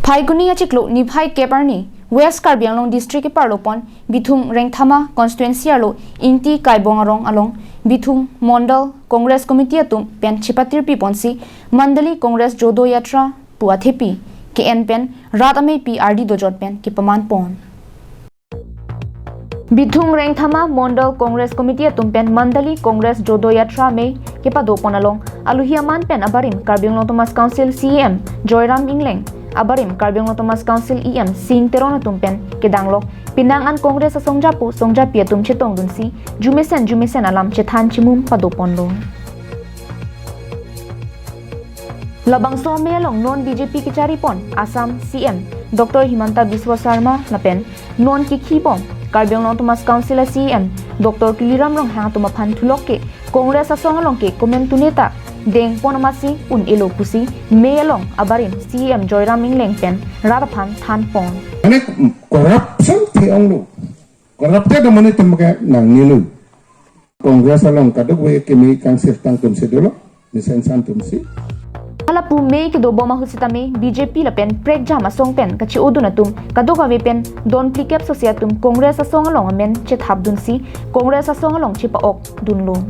Phaiguni achiklo ni phai keparni West Karbi Anglong district ke parlopon Bithung Rengthama constituency alo inti kaibong arong along Bithung Mondal Congress Committee atum pen chipatir pi ponsi Mandali Congress Jodo Yatra puathepi KN pen Ratame PRD dojot pen ki paman pon Bithung Rengthama Mondal Congress Committee atum pen Mandali Congress Jodo Yatra me ke padopon along aluhiaman pen abarim Karbi Anglong Thomas Council CM Joyram Ingleng Abarim Karbi Anglong Thomas Council EM Sing Teron tumpen kedanglok pinangan Kongres sa Songja piatum chetong dunsi jumesen alam chethan chimum padopon lo Labang so melong non BJP kichari pon Assam CM Dr. Himanta Biswa Sarma napen non kikhibom Karbi Anglong Thomas Council CM Dr. Kiliram Rong hang tumaphan thulok ke Kongres sa songalong ke komentuneta Deng ponamasi un ilo pusi melong abarim CM Joyram Ingleng pen rarapan than pon. Ane corruption tiang lu, corruption dah mana temaga nang nilu. Kongres along kaduk we kemi kang sertang tum sedolo, nisensan tum si. Halapu me ke do boma husitame BJP la pen prek jama song pen kachi oduna tum kadoga we pen don plikep sosiatum Kongres asong along amen chet habdun si Kongres asong along chipa ok dunlo.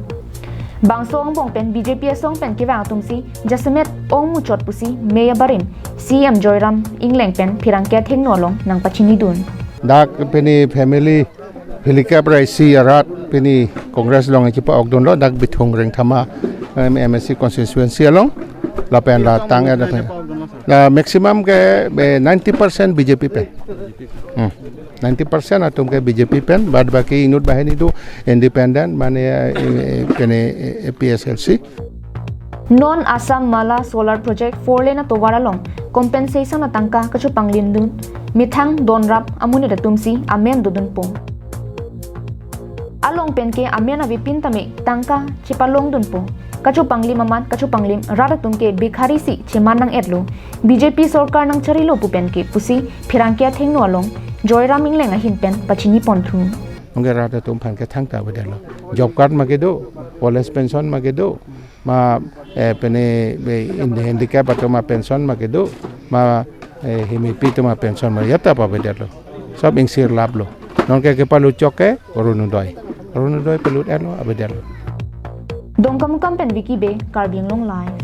Bangsong bong pen BJP song pen kiwang tumsi Jasemet ong muchot pusi Meya Barim CM Joyram Ingleng pen pirangke thengnolong nang pachini dun dak peni family helicap raisi arat peni Congress long chipa okdon lo dak Bithung Rengthama MSC constituency along la pen la tang ada la maximum ke 90% BJP pen 90% atum ke BJP pen bad baki inut bahen itu independent mane pene PSLC Non Assam Mala Solar Project 4 lane to waralong compensation na tangka kachu panglindun mithang donrap amuni da tumsi amen dudun pong along pen ke amen avi pintame tangka chipalong dun pong kachu panglim aman kachu panglim rara tumke bikhari si chimanang etlo BJP sarkar nang charilo pupen ke pusi phirangkia thengno along Joyram Ingleng ahin pen pachini ponthu onge rata tum phan ke thang ta badalo job card magedo police pension magedo ma pene handicap atoma pension magedo ma himipi toma pension ma yata pa badalo sob ingsir lablo non ke palu choke orunudoi pelut elo abadalo Dongkamukam pen wiki be Karbi Anglong live